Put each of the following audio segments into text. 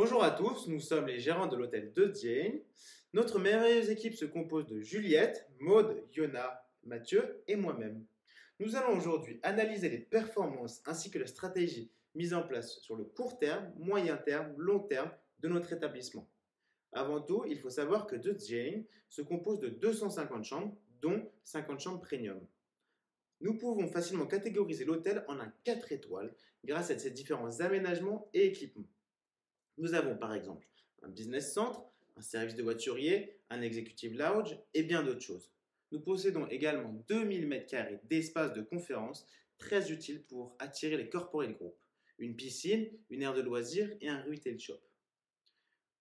Bonjour à tous, nous sommes les gérants de l'hôtel de Jane. Notre merveilleuse équipe se compose de Juliette, Maude, Yona, Mathieu et moi-même. Nous allons aujourd'hui analyser les performances ainsi que les stratégies mises en place sur le court terme, moyen terme, long terme de notre établissement. Avant tout, il faut savoir que The Jane se compose de 250 chambres, dont 50 chambres premium. Nous pouvons facilement catégoriser l'hôtel en un 4 étoiles grâce à ses différents aménagements et équipements. Nous avons par exemple un business center, un service de voiturier, un executive lounge et bien d'autres choses. Nous possédons également 2000 m² d'espace de conférence très utile pour attirer les corporate groups, une piscine, une aire de loisirs et un retail shop.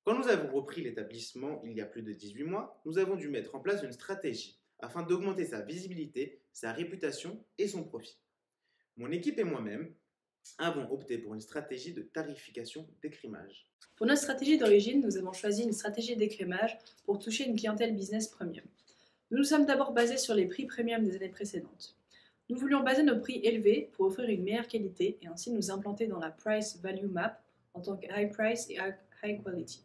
Quand nous avons repris l'établissement il y a plus de 18 mois, nous avons dû mettre en place une stratégie afin d'augmenter sa visibilité, sa réputation et son profit. Mon équipe et moi-même avons opté pour une stratégie de tarification d'écrémage. Pour notre stratégie d'origine, nous avons choisi une stratégie d'écrémage pour toucher une clientèle business premium. Nous nous sommes d'abord basés sur les prix premium des années précédentes. Nous voulions baser nos prix élevés pour offrir une meilleure qualité et ainsi nous implanter dans la Price Value Map en tant que High Price et High Quality.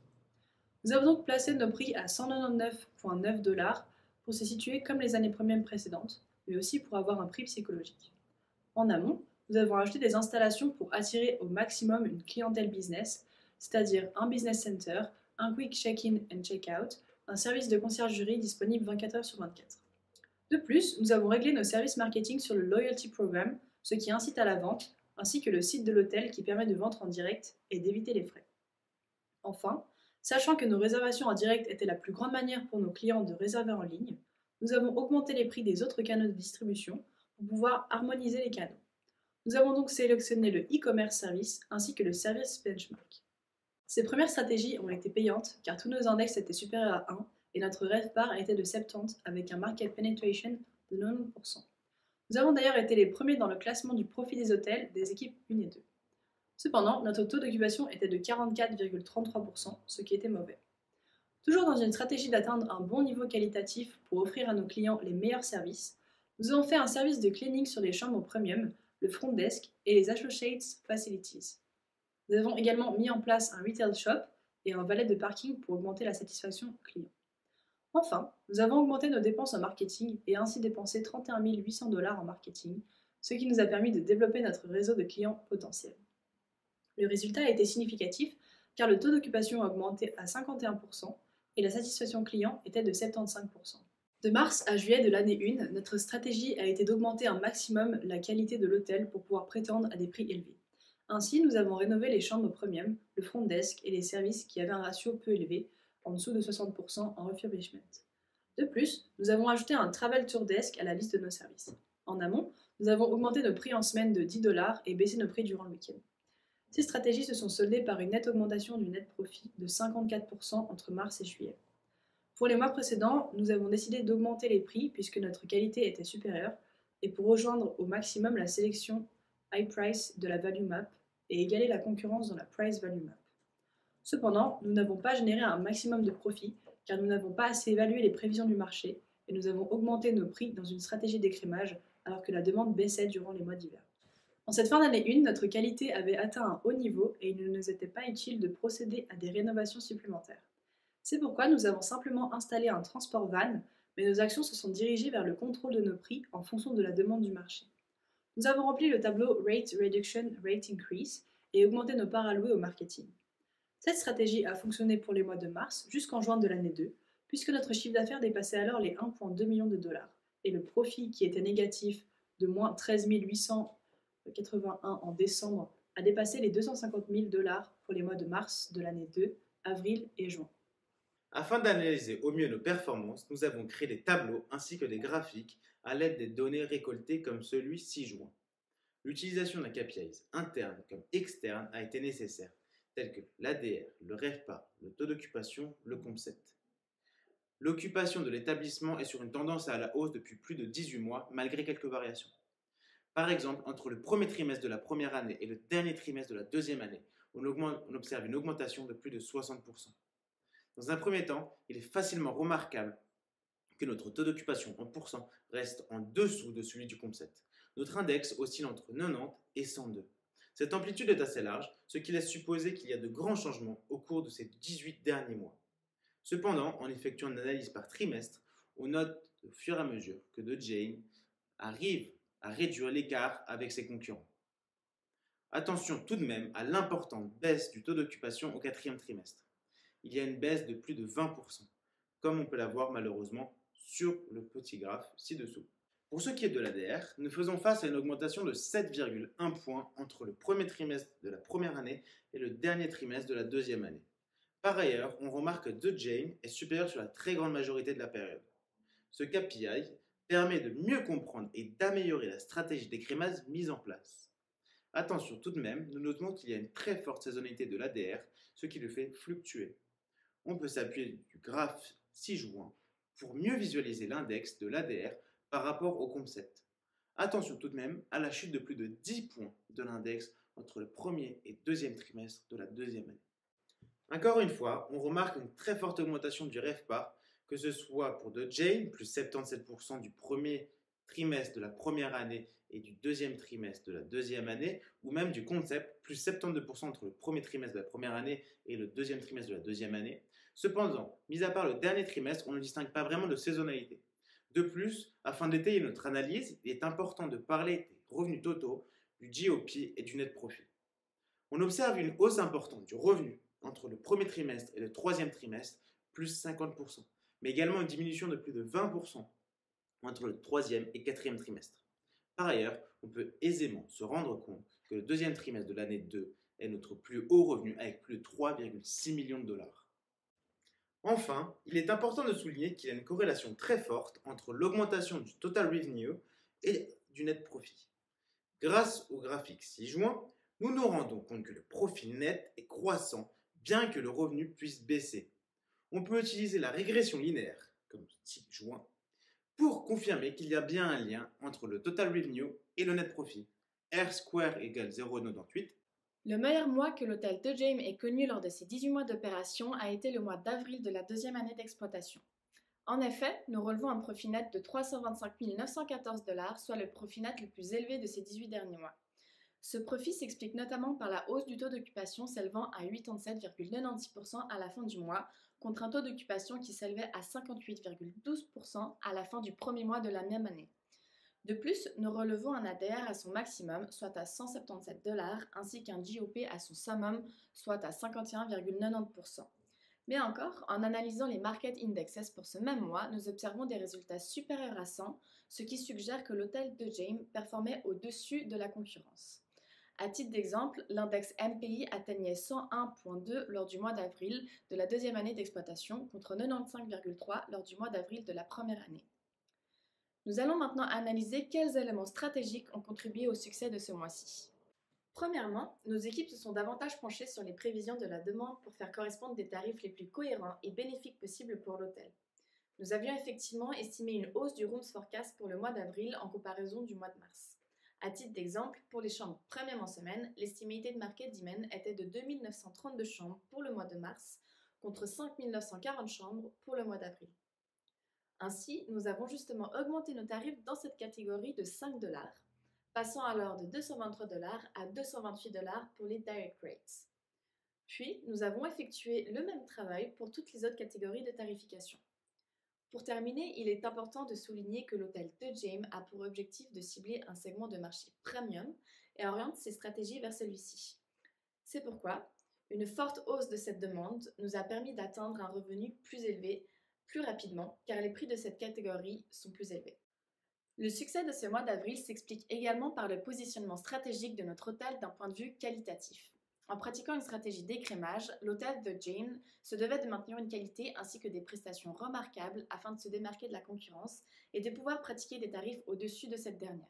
Nous avons donc placé nos prix à 199,9 $ pour se situer comme les années premium précédentes, mais aussi pour avoir un prix psychologique. En amont, nous avons ajouté des installations pour attirer au maximum une clientèle business, c'est-à-dire un business center, un quick check-in and check-out, un service de conciergerie disponible 24 heures sur 24. De plus, nous avons réglé nos services marketing sur le Loyalty Program, ce qui incite à la vente, ainsi que le site de l'hôtel qui permet de vendre en direct et d'éviter les frais. Enfin, sachant que nos réservations en direct étaient la plus grande manière pour nos clients de réserver en ligne, nous avons augmenté les prix des autres canaux de distribution pour pouvoir harmoniser les canaux. Nous avons donc sélectionné le e-commerce service ainsi que le service benchmark. Ces premières stratégies ont été payantes car tous nos index étaient supérieurs à 1 et notre RevPAR était de 70 avec un market penetration de 90%. Nous avons d'ailleurs été les premiers dans le classement du profit des hôtels des équipes 1 et 2. Cependant, notre taux d'occupation était de 44,33%, ce qui était mauvais. Toujours dans une stratégie d'atteindre un bon niveau qualitatif pour offrir à nos clients les meilleurs services, nous avons fait un service de cleaning sur les chambres premium, le front desk et les associates facilities. Nous avons également mis en place un retail shop et un valet de parking pour augmenter la satisfaction client. Enfin, nous avons augmenté nos dépenses en marketing et ainsi dépensé 31 800 $ en marketing, ce qui nous a permis de développer notre réseau de clients potentiels. Le résultat a été significatif car le taux d'occupation a augmenté à 51% et la satisfaction client était de 75%. De mars à juillet de l'année 1, notre stratégie a été d'augmenter un maximum la qualité de l'hôtel pour pouvoir prétendre à des prix élevés. Ainsi, nous avons rénové les chambres premium, le front desk et les services qui avaient un ratio peu élevé, en dessous de 60% en refurbishment. De plus, nous avons ajouté un travel tour desk à la liste de nos services. En amont, nous avons augmenté nos prix en semaine de 10 $ et baissé nos prix durant le week-end. Ces stratégies se sont soldées par une nette augmentation du net profit de 54% entre mars et juillet. Pour les mois précédents, nous avons décidé d'augmenter les prix puisque notre qualité était supérieure et pour rejoindre au maximum la sélection High Price de la Value Map et égaler la concurrence dans la Price Value Map. Cependant, nous n'avons pas généré un maximum de profit car nous n'avons pas assez évalué les prévisions du marché et nous avons augmenté nos prix dans une stratégie d'écrémage alors que la demande baissait durant les mois d'hiver. En cette fin d'année 1, notre qualité avait atteint un haut niveau et il ne nous était pas utile de procéder à des rénovations supplémentaires. C'est pourquoi nous avons simplement installé un transport van, mais nos actions se sont dirigées vers le contrôle de nos prix en fonction de la demande du marché. Nous avons rempli le tableau Rate Reduction, Rate Increase et augmenté nos parts allouées au marketing. Cette stratégie a fonctionné pour les mois de mars jusqu'en juin de l'année 2, puisque notre chiffre d'affaires dépassait alors les 1,2 millions de dollars et le profit qui était négatif de moins 13 881 en décembre a dépassé les 250 000 $ pour les mois de mars de l'année 2, avril et juin. Afin d'analyser au mieux nos performances, nous avons créé des tableaux ainsi que des graphiques à l'aide des données récoltées comme celui ci-joint. L'utilisation d'un KPIs interne comme externe a été nécessaire, tels que l'ADR, le RevPAR, le taux d'occupation, le COMSET. L'occupation de l'établissement est sur une tendance à la hausse depuis plus de 18 mois, malgré quelques variations. Par exemple, entre le premier trimestre de la première année et le dernier trimestre de la deuxième année, on observe une augmentation de plus de 60%. Dans un premier temps, il est facilement remarquable que notre taux d'occupation en pourcent reste en dessous de celui du COMSET. Notre index oscille entre 90 et 102. Cette amplitude est assez large, ce qui laisse supposer qu'il y a de grands changements au cours de ces 18 derniers mois. Cependant, en effectuant une analyse par trimestre, on note au fur et à mesure que De Jane arrive à réduire l'écart avec ses concurrents. Attention tout de même à l'importante baisse du taux d'occupation au quatrième trimestre. Il y a une baisse de plus de 20%, comme on peut la voir malheureusement sur le petit graphe ci-dessous. Pour ce qui est de l'ADR, nous faisons face à une augmentation de 7,1 points entre le premier trimestre de la première année et le dernier trimestre de la deuxième année. Par ailleurs, on remarque que De Jane est supérieur sur la très grande majorité de la période. Ce KPI permet de mieux comprendre et d'améliorer la stratégie d'écrémage mise en place. Attention tout de même, nous notons qu'il y a une très forte saisonnalité de l'ADR, ce qui le fait fluctuer. On peut s'appuyer du graphe 6 juin pour mieux visualiser l'index de l'ADR par rapport au concept. Attention tout de même à la chute de plus de 10 points de l'index entre le premier et deuxième trimestre de la deuxième année. Encore une fois, on remarque une très forte augmentation du RevPAR, que ce soit pour De Jane, plus 77% du premier trimestre de la première année et du deuxième trimestre de la deuxième année, ou même du concept, plus 72% entre le premier trimestre de la première année et le deuxième trimestre de la deuxième année. Cependant, mis à part le dernier trimestre, on ne distingue pas vraiment de saisonnalité. De plus, afin d'étayer notre analyse, il est important de parler des revenus totaux, du GOP et du net profit. On observe une hausse importante du revenu entre le premier trimestre et le troisième trimestre, plus 50%, mais également une diminution de plus de 20% entre le troisième et quatrième trimestre. Par ailleurs, on peut aisément se rendre compte que le deuxième trimestre de l'année 2 est notre plus haut revenu avec plus de 3,6 millions de dollars. Enfin, il est important de souligner qu'il y a une corrélation très forte entre l'augmentation du total revenue et du net profit. Grâce au graphique 6 juin, nous nous rendons compte que le profit net est croissant bien que le revenu puisse baisser. On peut utiliser la régression linéaire, comme 6 juin, pour confirmer qu'il y a bien un lien entre le total revenue et le net profit. R square égale 0,98. Le meilleur mois que l'hôtel De Jane ait connu lors de ses 18 mois d'opération a été le mois d'avril de la deuxième année d'exploitation. En effet, nous relevons un profit net de 325 914 $, soit le profit net le plus élevé de ces 18 derniers mois. Ce profit s'explique notamment par la hausse du taux d'occupation s'élevant à 87,96% à la fin du mois, contre un taux d'occupation qui s'élevait à 58,12% à la fin du premier mois de la même année. De plus, nous relevons un ADR à son maximum, soit à 177 $, ainsi qu'un GOP à son summum, soit à 51,90%. Mais encore, en analysant les market indexes pour ce même mois, nous observons des résultats supérieurs à 100, ce qui suggère que l'hôtel De Jane performait au-dessus de la concurrence. À titre d'exemple, l'index MPI atteignait 101,2 lors du mois d'avril de la deuxième année d'exploitation contre 95,3 lors du mois d'avril de la première année. Nous allons maintenant analyser quels éléments stratégiques ont contribué au succès de ce mois-ci. Premièrement, nos équipes se sont davantage penchées sur les prévisions de la demande pour faire correspondre des tarifs les plus cohérents et bénéfiques possibles pour l'hôtel. Nous avions effectivement estimé une hausse du Rooms Forecast pour le mois d'avril en comparaison du mois de mars. À titre d'exemple, pour les chambres premium en semaine, l'estimated market demand était de 2932 chambres pour le mois de mars contre 5940 chambres pour le mois d'avril. Ainsi, nous avons justement augmenté nos tarifs dans cette catégorie de 5 $, passant alors de 223 $ à 228 $ pour les direct rates. Puis, nous avons effectué le même travail pour toutes les autres catégories de tarification. Pour terminer, il est important de souligner que l'hôtel De Jane a pour objectif de cibler un segment de marché premium et oriente ses stratégies vers celui-ci. C'est pourquoi, une forte hausse de cette demande nous a permis d'atteindre un revenu plus élevé plus rapidement, car les prix de cette catégorie sont plus élevés. Le succès de ce mois d'avril s'explique également par le positionnement stratégique de notre hôtel d'un point de vue qualitatif. En pratiquant une stratégie d'écrémage, l'hôtel De Jane se devait de maintenir une qualité ainsi que des prestations remarquables afin de se démarquer de la concurrence et de pouvoir pratiquer des tarifs au-dessus de cette dernière.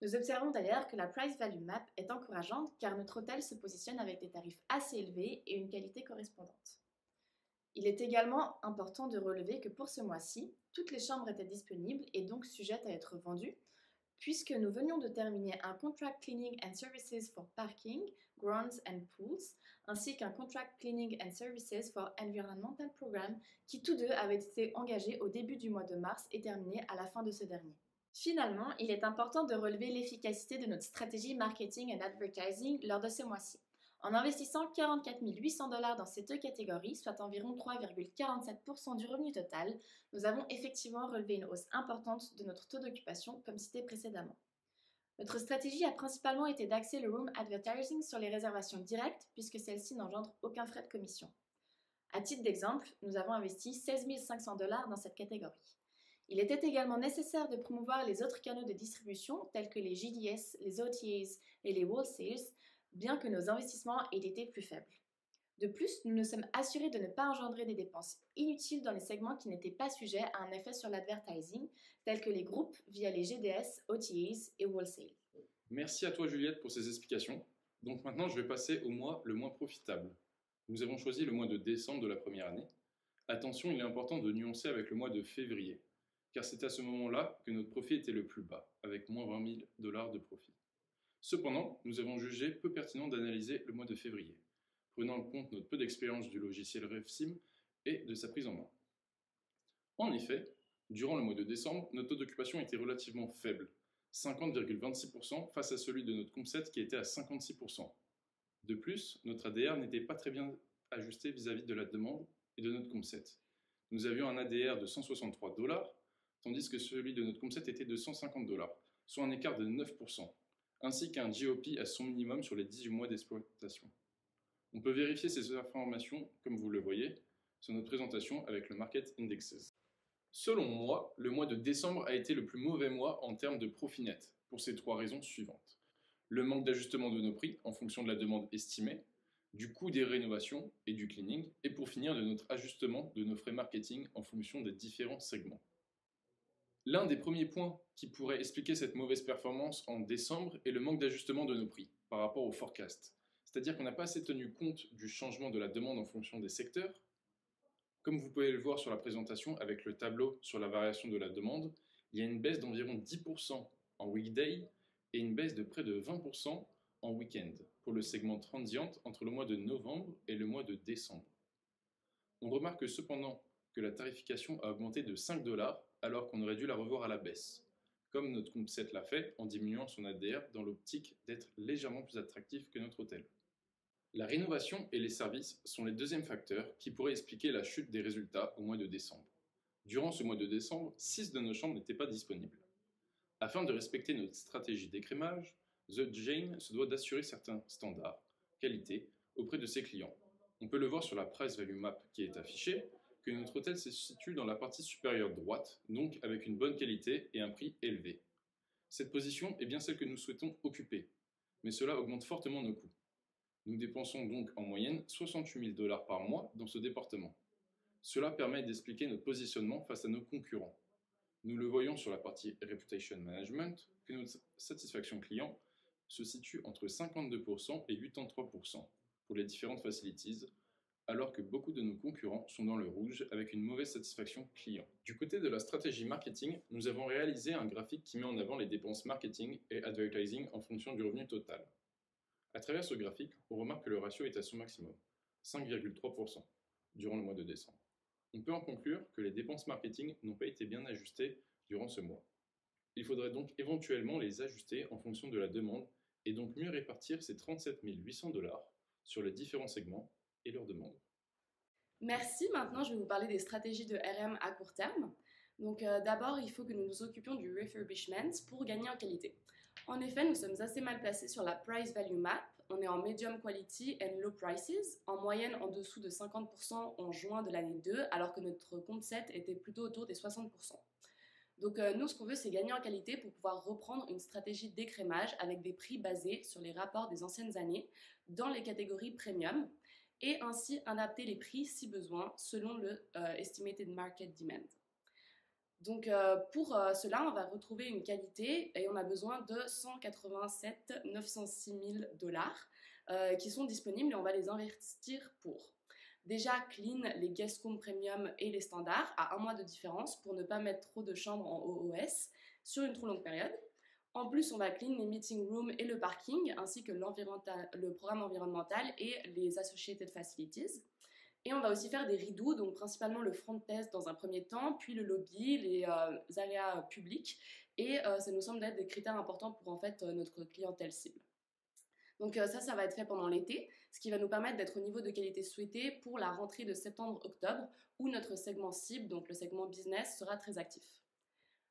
Nous observons d'ailleurs que la Price Value Map est encourageante car notre hôtel se positionne avec des tarifs assez élevés et une qualité correspondante. Il est également important de relever que pour ce mois-ci, toutes les chambres étaient disponibles et donc sujettes à être vendues, puisque nous venions de terminer un Contract Cleaning and Services for Parking, Grounds and Pools, ainsi qu'un Contract Cleaning and Services for Environmental Program, qui tous deux avaient été engagés au début du mois de mars et terminés à la fin de ce dernier. Finalement, il est important de relever l'efficacité de notre stratégie marketing and advertising lors de ce mois-ci. En investissant 44 800 $ dans ces deux catégories, soit environ 3,47% du revenu total, nous avons effectivement relevé une hausse importante de notre taux d'occupation, comme cité précédemment. Notre stratégie a principalement été d'axer le room advertising sur les réservations directes, puisque celles-ci n'engendrent aucun frais de commission. À titre d'exemple, nous avons investi 16 500 $ dans cette catégorie. Il était également nécessaire de promouvoir les autres canaux de distribution, tels que les JDS, les OTAs et les wholesales, bien que nos investissements aient été plus faibles. De plus, nous nous sommes assurés de ne pas engendrer des dépenses inutiles dans les segments qui n'étaient pas sujets à un effet sur l'advertising, tels que les groupes via les GDS, OTAs et wholesale. Merci à toi Juliette pour ces explications. Donc maintenant je vais passer au mois le moins profitable. Nous avons choisi le mois de décembre de la première année. Attention, il est important de nuancer avec le mois de février, car c'est à ce moment-là que notre profit était le plus bas, avec moins 20 000 $ de profit. Cependant, nous avons jugé peu pertinent d'analyser le mois de février, prenant en compte notre peu d'expérience du logiciel RevSim et de sa prise en main. En effet, durant le mois de décembre, notre taux d'occupation était relativement faible, 50,26% face à celui de notre COMP7 qui était à 56%. De plus, notre ADR n'était pas très bien ajusté vis-à-vis de la demande et de notre COMP7. Nous avions un ADR de 163 $, tandis que celui de notre COMP7 était de 150 $, soit un écart de 9%, ainsi qu'un GOP à son minimum sur les 18 mois d'exploitation. On peut vérifier ces informations, comme vous le voyez, sur notre présentation avec le Market Indexes. Selon moi, le mois de décembre a été le plus mauvais mois en termes de profit net, pour ces trois raisons suivantes. Le manque d'ajustement de nos prix en fonction de la demande estimée, du coût des rénovations et du cleaning, et pour finir de notre ajustement de nos frais marketing en fonction des différents segments. L'un des premiers points qui pourrait expliquer cette mauvaise performance en décembre est le manque d'ajustement de nos prix par rapport au forecast. C'est-à-dire qu'on n'a pas assez tenu compte du changement de la demande en fonction des secteurs. Comme vous pouvez le voir sur la présentation avec le tableau sur la variation de la demande, il y a une baisse d'environ 10% en weekday et une baisse de près de 20% en week-end pour le segment transient entre le mois de novembre et le mois de décembre. On remarque cependant que la tarification a augmenté de 5 $ alors qu'on aurait dû la revoir à la baisse, comme notre COMP7 l'a fait en diminuant son ADR dans l'optique d'être légèrement plus attractif que notre hôtel. La rénovation et les services sont les deuxièmes facteurs qui pourraient expliquer la chute des résultats au mois de décembre. Durant ce mois de décembre, 6 de nos chambres n'étaient pas disponibles. Afin de respecter notre stratégie d'écrémage, The Jane se doit d'assurer certains standards, qualité, auprès de ses clients. On peut le voir sur la Price Value Map qui est affichée, que notre hôtel se situe dans la partie supérieure droite, donc avec une bonne qualité et un prix élevé. Cette position est bien celle que nous souhaitons occuper, mais cela augmente fortement nos coûts. Nous dépensons donc en moyenne 68 000 $ par mois dans ce département. Cela permet d'expliquer notre positionnement face à nos concurrents. Nous le voyons sur la partie Reputation Management, que notre satisfaction client se situe entre 52% et 83% pour les différentes facilities, alors que beaucoup de nos concurrents sont dans le rouge avec une mauvaise satisfaction client. Du côté de la stratégie marketing, nous avons réalisé un graphique qui met en avant les dépenses marketing et advertising en fonction du revenu total. À travers ce graphique, on remarque que le ratio est à son maximum, 5,3% durant le mois de décembre. On peut en conclure que les dépenses marketing n'ont pas été bien ajustées durant ce mois. Il faudrait donc éventuellement les ajuster en fonction de la demande et donc mieux répartir ces 37 800 $ sur les différents segments et leurs demandes. Merci, maintenant je vais vous parler des stratégies de RM à court terme. Donc d'abord, il faut que nous nous occupions du refurbishment pour gagner en qualité. En effet, nous sommes assez mal placés sur la Price Value Map. On est en medium quality and low prices, en moyenne en dessous de 50% en juin de l'année 2, alors que notre COMP7 était plutôt autour des 60%. Donc nous, ce qu'on veut, c'est gagner en qualité pour pouvoir reprendre une stratégie d'écrémage avec des prix basés sur les rapports des anciennes années dans les catégories premium et ainsi adapter les prix si besoin selon le Estimated Market Demand. Donc pour cela, on va retrouver une qualité et on a besoin de 187 906 000 $ qui sont disponibles et on va les investir pour. Déjà, clean les guest rooms premium et les standards à un mois de différence pour ne pas mettre trop de chambres en OOS sur une trop longue période. En plus, on va clean les meeting rooms et le parking ainsi que le programme environnemental et les associated facilities. Et on va aussi faire des redos, donc principalement le front desk dans un premier temps, puis le lobby, les aréas publics et ça nous semble être des critères importants pour en fait notre clientèle cible. Donc ça va être fait pendant l'été, ce qui va nous permettre d'être au niveau de qualité souhaité pour la rentrée de septembre-octobre, où notre segment cible, donc le segment business, sera très actif.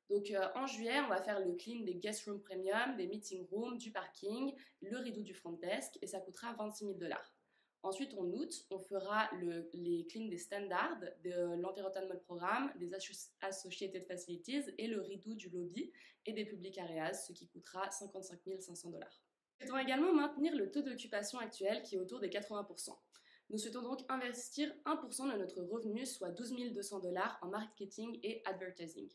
Donc en juillet, on va faire le clean des guest rooms premium, des meeting rooms, du parking, le rideau du front desk, et ça coûtera 26 000 $. Ensuite, en août, on fera les cleans des standards, de l'environnement programme, des associated facilities et le rideau du lobby et des public areas, ce qui coûtera 55 500 $. Nous souhaitons également maintenir le taux d'occupation actuel qui est autour des 80%. Nous souhaitons donc investir 1% de notre revenu, soit 12 200 $ en marketing et advertising.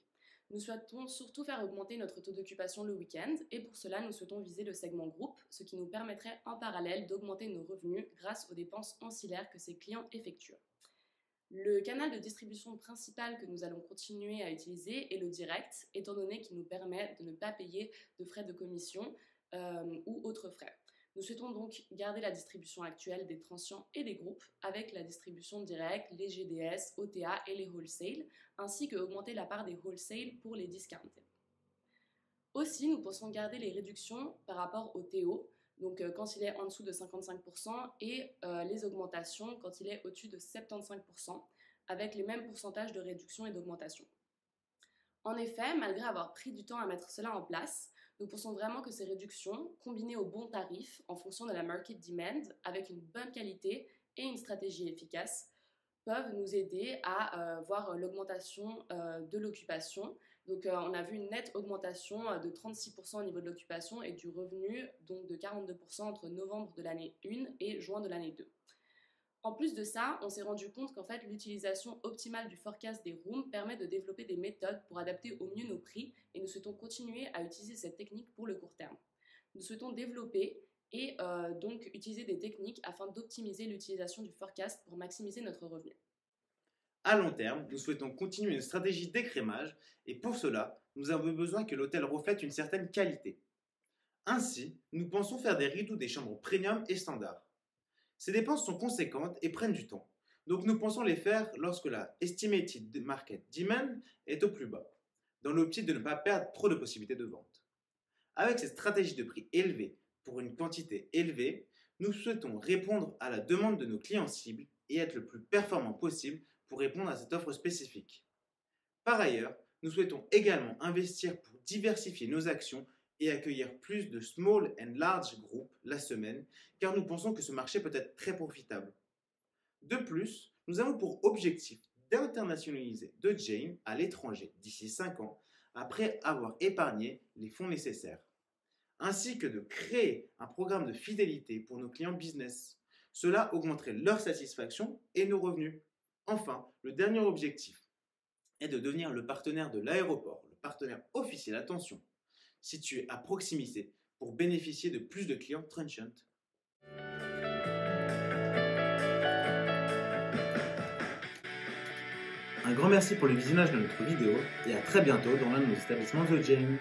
Nous souhaitons surtout faire augmenter notre taux d'occupation le week-end et pour cela, nous souhaitons viser le segment groupe, ce qui nous permettrait en parallèle d'augmenter nos revenus grâce aux dépenses ancillaires que ces clients effectuent. Le canal de distribution principal que nous allons continuer à utiliser est le direct, étant donné qu'il nous permet de ne pas payer de frais de commission ou autres frais. Nous souhaitons donc garder la distribution actuelle des transients et des groupes avec la distribution directe, les GDS, OTA et les wholesale, ainsi que augmenter la part des wholesale pour les discounted. Aussi, nous pensons garder les réductions par rapport au TO, donc quand il est en dessous de 55% et les augmentations quand il est au-dessus de 75%, avec les mêmes pourcentages de réduction et d'augmentation. En effet, malgré avoir pris du temps à mettre cela en place, nous pensons vraiment que ces réductions, combinées aux bons tarifs en fonction de la market demand, avec une bonne qualité et une stratégie efficace, peuvent nous aider à voir l'augmentation de l'occupation. Donc on a vu une nette augmentation de 36% au niveau de l'occupation et du revenu, donc de 42% entre novembre de l'année 1 et juin de l'année 2. En plus de ça, on s'est rendu compte qu'en fait, l'utilisation optimale du forecast des rooms permet de développer des méthodes pour adapter au mieux nos prix et nous souhaitons continuer à utiliser cette technique pour le court terme. Nous souhaitons développer et donc utiliser des techniques afin d'optimiser l'utilisation du forecast pour maximiser notre revenu. À long terme, nous souhaitons continuer une stratégie d'écrémage et pour cela, nous avons besoin que l'hôtel reflète une certaine qualité. Ainsi, nous pensons faire des rideaux des chambres premium et standard. Ces dépenses sont conséquentes et prennent du temps, donc nous pensons les faire lorsque la estimated market demand est au plus bas, dans l'optique de ne pas perdre trop de possibilités de vente. Avec cette stratégie de prix élevée pour une quantité élevée, nous souhaitons répondre à la demande de nos clients cibles et être le plus performant possible pour répondre à cette offre spécifique. Par ailleurs, nous souhaitons également investir pour diversifier nos actions et accueillir plus de small and large groupes la semaine, car nous pensons que ce marché peut être très profitable. De plus, nous avons pour objectif d'internationaliser The Jane à l'étranger d'ici 5 ans, après avoir épargné les fonds nécessaires, ainsi que de créer un programme de fidélité pour nos clients business. Cela augmenterait leur satisfaction et nos revenus. Enfin, le dernier objectif est de devenir le partenaire de l'aéroport, le partenaire officiel, attention, situé à proximité pour bénéficier de plus de clients transient. Un grand merci pour le visionnage de notre vidéo et à très bientôt dans l'un de nos établissements The Jane.